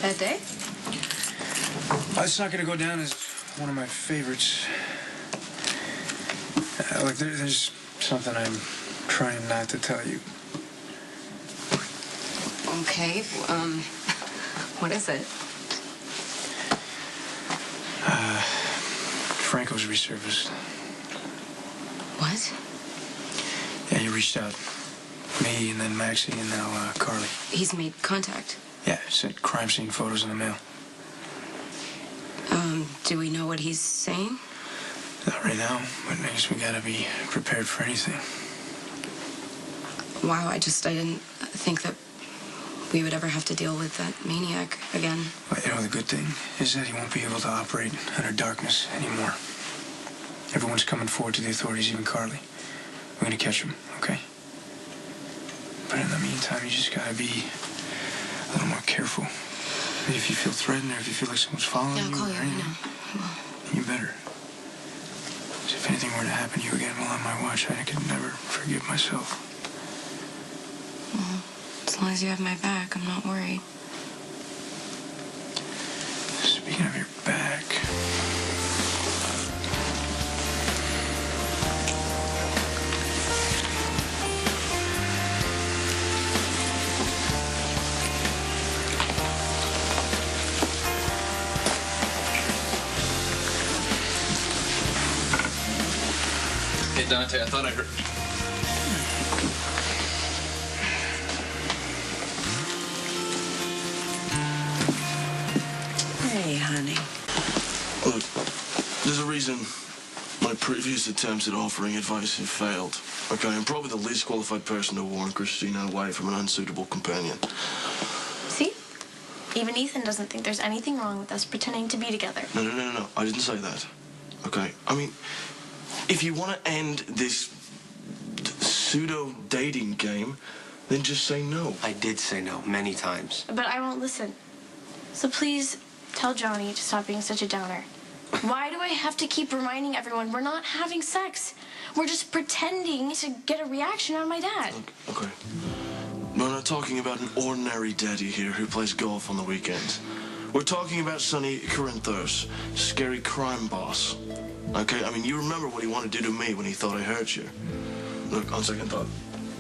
Bad day? It's not going to go down as one of my favorites. Look, there's something I'm trying not to tell you. Okay, what is it? Franco's resurfaced. What? Yeah, he reached out. Me, and then Maxie, and now, Carly. He's made contact. Yeah, sent crime scene photos in the mail. Do we know what he's saying? Not right now, but I guess we gotta be prepared for anything. Wow, I didn't think that we would ever have to deal with that maniac again. Well, you know, the good thing is that he won't be able to operate under darkness anymore. Everyone's coming forward to the authorities, even Carly. We're gonna catch him, okay? But in the meantime, you just gotta be a little more careful. I mean, if you feel threatened or if you feel like someone's following Yeah, I'll you call or you, anything, you better. 'Cause if anything were to happen to you again while on my watch, I could never forgive myself. Well, as long as you have my back, I'm not worried. Speaking of your back... Hey, Dante, I thought I heard... Hey, honey. Look, there's a reason my previous attempts at offering advice have failed. Okay, I'm probably the least qualified person to warn Christina away from an unsuitable companion. See? Even Ethan doesn't think there's anything wrong with us pretending to be together. No. I didn't say that. Okay? I mean, if you want to end this pseudo-dating game, then just say no. I did say no many times. But I won't listen. So please tell Johnny to stop being such a downer. Why do I have to keep reminding everyone we're not having sex? We're just pretending to get a reaction out of my dad. Look, okay. We're not talking about an ordinary daddy here who plays golf on the weekends. We're talking about Sonny Corinthos, scary crime boss. Okay? I mean, you remember what he wanted to do to me when he thought I hurt you. Look, on second thought,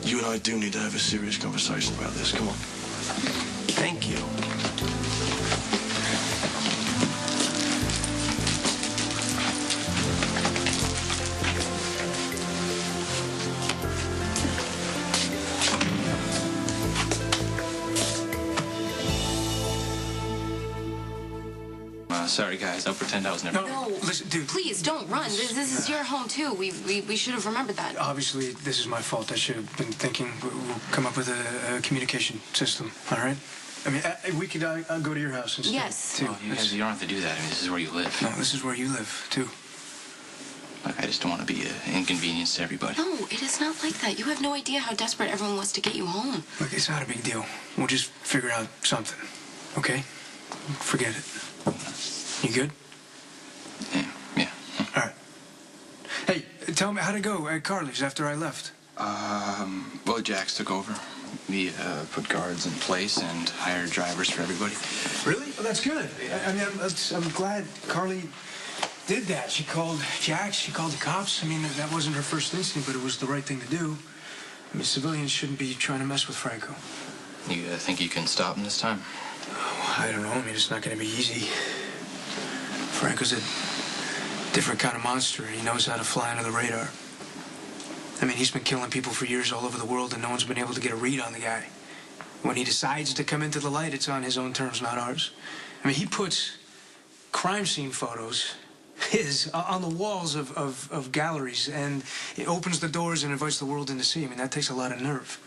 you and I do need to have a serious conversation about this. Come on. Thank you. Sorry, guys. I'll pretend I was never... No, listen, dude. Please, don't run. This is your home, too. We should have remembered that. Obviously, this is my fault. I should have been thinking we'll come up with a communication system, all right? I mean, we could go to your house instead. Yes. Too. Oh, you guys, you don't have to do that. I mean, this is where you live. No, this is where you live, too. Look, I just don't want to be an inconvenience to everybody. No, it is not like that. You have no idea how desperate everyone was to get you home. Look, it's not a big deal. We'll just figure out something, okay? Forget it. You good? Yeah. All right. Hey, tell me how'd it go at Carly's after I left? Well, Jax took over. We put guards in place and hired drivers for everybody. Really? Well, that's good. I mean, I'm glad Carly did that. She called Jax. She called the cops. I mean, that wasn't her first instinct, but it was the right thing to do. I mean, civilians shouldn't be trying to mess with Franco. You think you can stop him this time? Oh, I don't know. I mean, it's not going to be easy. Franco's a different kind of monster. He knows how to fly under the radar. I mean, he's been killing people for years all over the world, and no one's been able to get a read on the guy. When he decides to come into the light, it's on his own terms, not ours. I mean, he puts crime scene photos, on the walls of galleries, and it opens the doors and invites the world in to see. I mean, that takes a lot of nerve.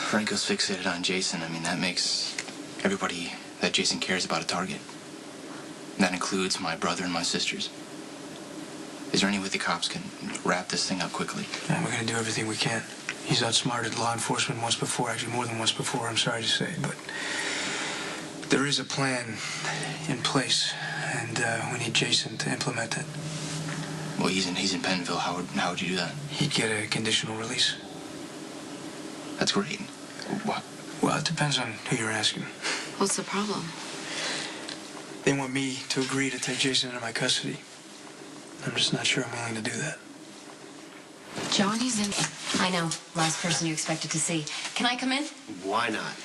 Franco's fixated on Jason. I mean, that makes everybody that Jason cares about a target. That includes my brother and my sisters. Is there any way the cops can wrap this thing up quickly? Yeah, we're going to do everything we can. He's outsmarted law enforcement once before, actually more than once before, I'm sorry to say, but there is a plan in place, and we need Jason to implement it. Well, he's in Pennville. How would you do that? He'd get a conditional release. That's great. What? Well, it depends on who you're asking. What's the problem? They want me to agree to take Jason into my custody. I'm just not sure I'm willing to do that. Johnny's in. I know. Last person you expected to see. Can I come in? Why not?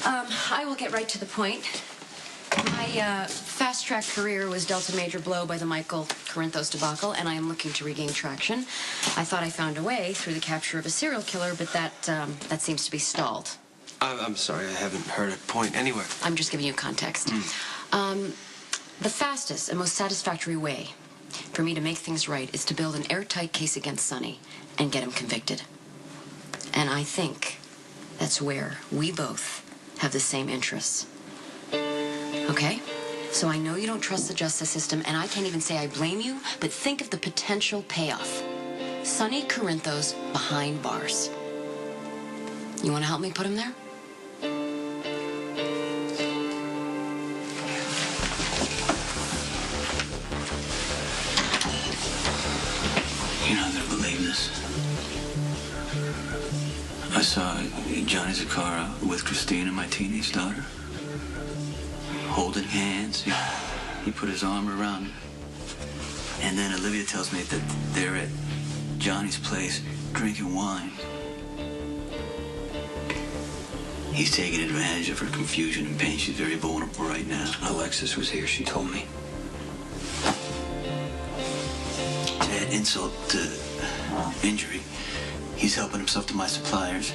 I will get right to the point. My fast-track career was dealt a major blow by the Michael Corinthos debacle, and I am looking to regain traction. I thought I found a way through the capture of a serial killer, but that seems to be stalled. I'm sorry, I haven't heard a point anywhere. I'm just giving you context. The fastest and most satisfactory way for me to make things right is to build an airtight case against Sonny and get him convicted. And I think that's where we both have the same interests. Okay? So I know you don't trust the justice system, and I can't even say I blame you, but think of the potential payoff. Sonny Corinthos behind bars. You want to help me put him there? You're not gonna believe this. I saw Johnny Zakara with Christina, my teenage daughter, holding hands. He put his arm around her. And then Olivia tells me that they're at Johnny's place drinking wine. He's taking advantage of her confusion and pain. She's very vulnerable right now. Alexis was here, she told me. To add insult to injury, he's helping himself to my suppliers.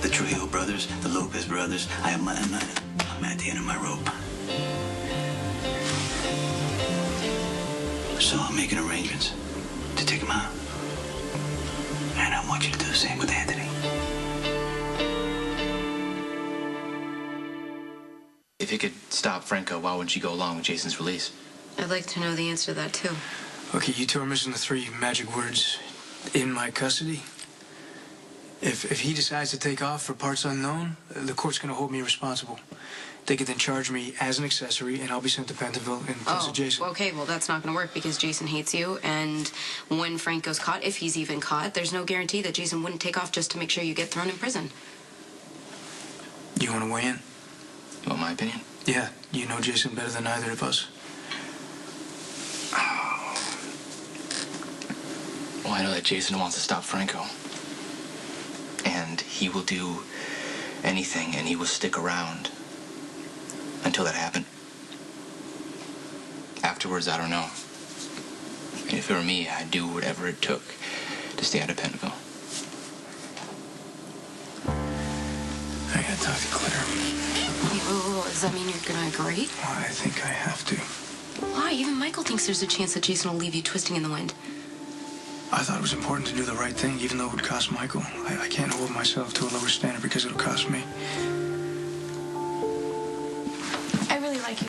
The Trujillo brothers, the Lopez brothers. I'm at the end of my rope. So I'm making arrangements to take him out. And I want you to do the same with Anthony. If you could stop Franco, why wouldn't you go along with Jason's release? I'd like to know the answer to that, too. Okay, you two are missing the 3 magic words. In my custody. If he decides to take off for parts unknown, the court's going to hold me responsible. They could then charge me as an accessory, and I'll be sent to Pentonville in place of Jason. Okay, well, that's not going to work because Jason hates you, and when Franco's caught, if he's even caught, there's no guarantee that Jason wouldn't take off just to make sure you get thrown in prison. You want to weigh in? You want my opinion? Yeah, you know Jason better than either of us. Well, I know that Jason wants to stop Franco. And he will do anything, and he will stick around until that happened. Afterwards, I don't know. And if it were me, I'd do whatever it took to stay out of Pentonville. I gotta talk to Claire. Wait, does that mean you're going to agree? Well, I think I have to. Why? Even Michael thinks there's a chance that Jason will leave you twisting in the wind. I thought it was important to do the right thing, even though it would cost Michael. I can't hold myself to a lower standard because it'll cost me.